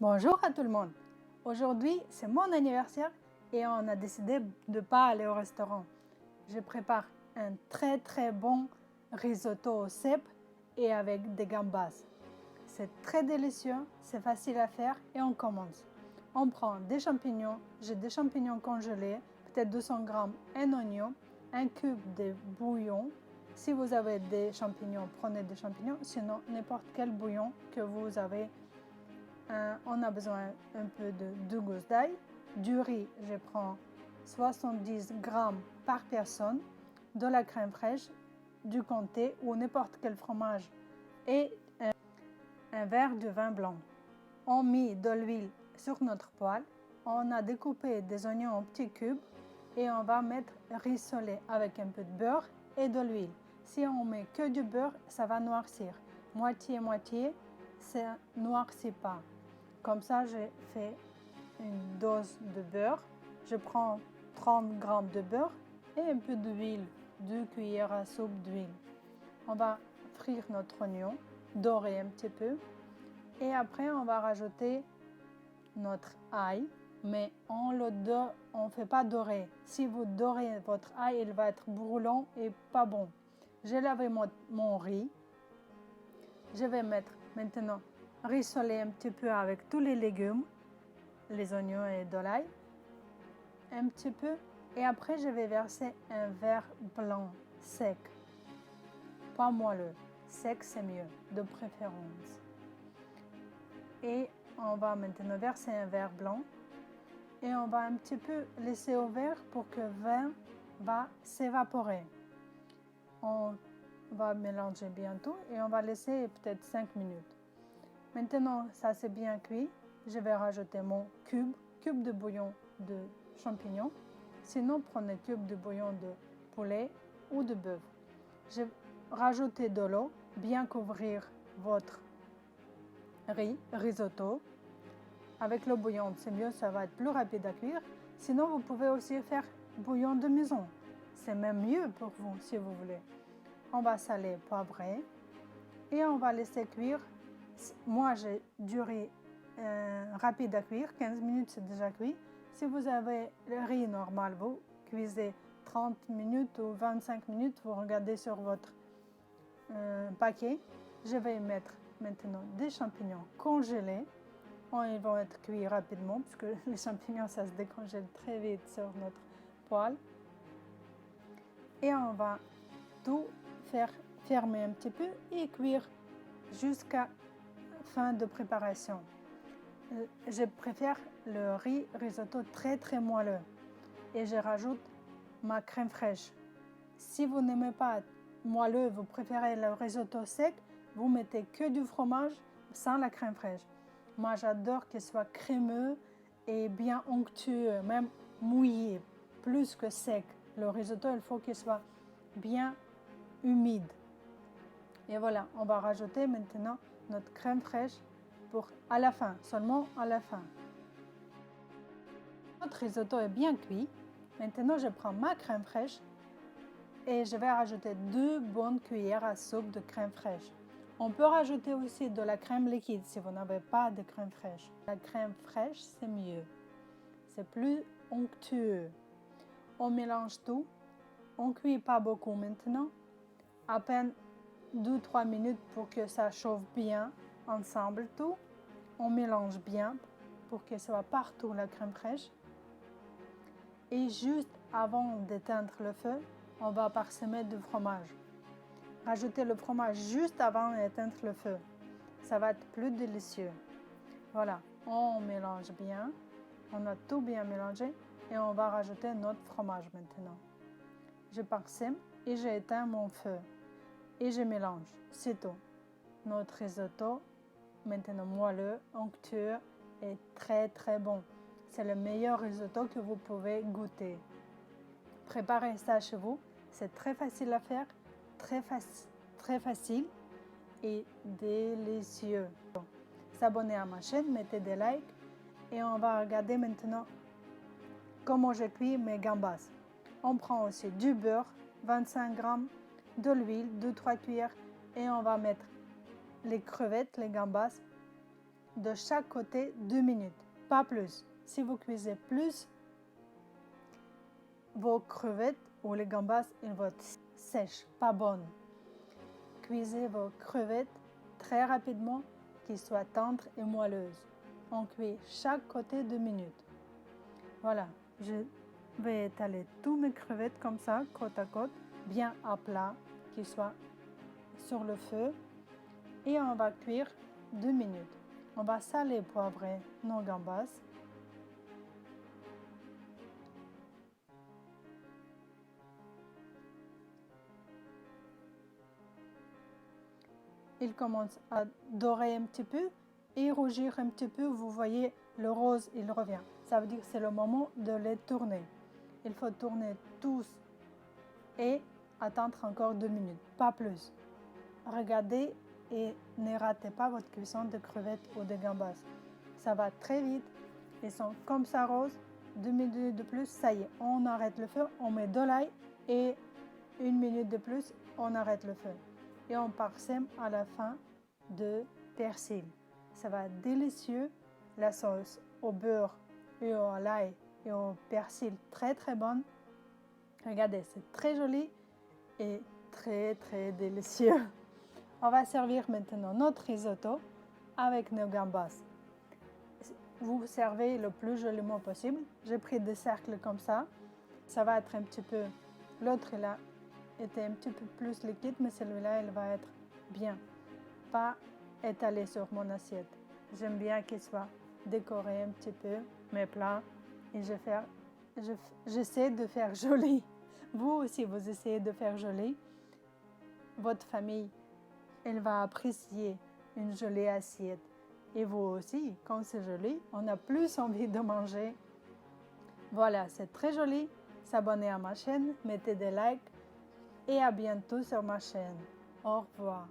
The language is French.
Bonjour à tout le monde. Aujourd'hui, c'est mon anniversaire et on a décidé de ne pas aller au restaurant. Je prépare un très bon risotto au cèpe et avec des gambas. C'est très délicieux, c'est facile à faire et on commence. On prend des champignons, j'ai des champignons congelés, peut-être 200 grammes, un oignon, un cube de bouillon. Si vous avez des champignons, prenez des champignons, sinon n'importe quel bouillon que vous avez. On a besoin un peu de 2 gousses d'ail. Du riz, je prends 70 grammes par personne. De la crème fraîche, du comté ou n'importe quel fromage et un verre de vin blanc. On met de l'huile sur notre poêle. On a découpé des oignons en petits cubes et on va mettre rissoler avec un peu de beurre et de l'huile. Si on met que du beurre, ça va noircir. Moitié, ça ne noircit pas. Comme ça, j'ai fait une dose de beurre. Je prends 30 grammes de beurre et un peu d'huile, 2 cuillères à soupe d'huile. On va frire notre oignon, dorer un petit peu. Et après, on va rajouter notre ail, mais on ne fait pas dorer. Si vous dorez votre ail, il va être brûlant et pas bon. J'ai lavé mon riz. Je vais mettre maintenant rissoler un petit peu avec tous les légumes, les oignons et de l'ail, un petit peu. Et après, je vais verser un verre blanc sec, pas moelleux. Sec, c'est mieux, de préférence. Et on va maintenant verser un verre blanc et on va un petit peu laisser ouvert pour que le vin va s'évaporer. On va mélanger bientôt et on va laisser peut-être 5 minutes. Maintenant, ça c'est bien cuit. Je vais rajouter mon cube de bouillon de champignons. Sinon, prenez cube de bouillon de poulet ou de bœuf. Je vais rajouter de l'eau, bien couvrir votre risotto. Avec le bouillon, c'est mieux, ça va être plus rapide à cuire. Sinon, vous pouvez aussi faire bouillon de maison. C'est même mieux pour vous si vous voulez. On va saler, poivrer et on va laisser cuire. Moi, j'ai du riz rapide à cuire, 15 minutes c'est déjà cuit. Si vous avez le riz normal, vous cuisez 30 minutes ou 25 minutes, vous regardez sur votre paquet. Je vais mettre maintenant des champignons congelés. Ils vont être cuits rapidement parce que les champignons, ça se décongèle très vite sur notre poêle. Et on va tout faire fermer un petit peu et cuire jusqu'à fin de préparation. Je préfère le riz risotto très moelleux et je rajoute ma crème fraîche. Si vous n'aimez pas moelleux, vous préférez le risotto sec, vous mettez que du fromage sans la crème fraîche. Moi, j'adore qu'il soit crémeux et bien onctueux, même mouillé, plus que sec. Le risotto, il faut qu'il soit bien humide. Et voilà, on va rajouter maintenant notre crème fraîche à la fin, seulement à la fin. Notre risotto est bien cuit. Maintenant, je prends ma crème fraîche et je vais rajouter 2 bonnes cuillères à soupe de crème fraîche. On peut rajouter aussi de la crème liquide si vous n'avez pas de crème fraîche. La crème fraîche, c'est mieux. C'est plus onctueux. On mélange tout. On ne cuit pas beaucoup maintenant. À peine 2-3 minutes pour que ça chauffe bien ensemble tout. On mélange bien pour que ce soit partout la crème fraîche. Et juste avant d'éteindre le feu, on va parsemer du fromage. Rajoutez le fromage juste avant d'éteindre le feu. Ça va être plus délicieux. Voilà, on mélange bien. On a tout bien mélangé et on va rajouter notre fromage maintenant. Je parsème et j'éteins mon feu. Et je mélange, c'est tout. Notre risotto, maintenant moelleux, onctueux et très bon. C'est le meilleur risotto que vous pouvez goûter. Préparez ça chez vous, c'est très facile à faire, très facile et délicieux. S'abonner à ma chaîne, mettez des likes et on va regarder maintenant comment je cuis mes gambas. On prend aussi du beurre, 25 grammes, de l'huile, 2-3 cuillères et on va mettre les crevettes, les gambas de chaque côté 2 minutes, pas plus. Si vous cuisez plus, vos crevettes ou les gambas, ils vont être sèches, pas bonnes. Cuisez vos crevettes très rapidement, qu'ils soient tendres et moelleuses. On cuit chaque côté 2 minutes. Voilà, je vais étaler tous mes crevettes comme ça, côte à côte, bien à plat, qu'ils soient sur le feu. Et on va cuire 2 minutes. On va saler et poivrer nos gambas. Il commence à dorer un petit peu et rougir un petit peu. Vous voyez, le rose, il revient. Ça veut dire que c'est le moment de les tourner. Il faut tourner tous et attendre encore 2 minutes, pas plus. Regardez et ne ratez pas votre cuisson de crevettes ou de gambas. Ça va très vite. Ils sont comme ça roses. 2 minutes de plus, ça y est, on arrête le feu. On met de l'ail et 1 minute de plus, on arrête le feu. Et on parsème à la fin de persil. Ça va être délicieux. La sauce au beurre et au l'ail et au persil, très très bonne. Regardez, c'est très joli et très très délicieux. On va servir maintenant notre risotto avec nos gambas. Vous servez le plus joliment possible. J'ai pris des cercles comme ça. Ça va être un petit peu... L'autre, il a été un petit peu plus liquide, mais celui-là, il va être bien. Pas étalé sur mon assiette. J'aime bien qu'il soit décoré un petit peu, mes plats. Et j'essaie de faire joli. Vous aussi, vous essayez de faire joli. Votre famille, elle va apprécier une jolie assiette. Et vous aussi, quand c'est joli, on a plus envie de manger. Voilà, c'est très joli. S'abonner à ma chaîne, mettez des likes et à bientôt sur ma chaîne. Au revoir.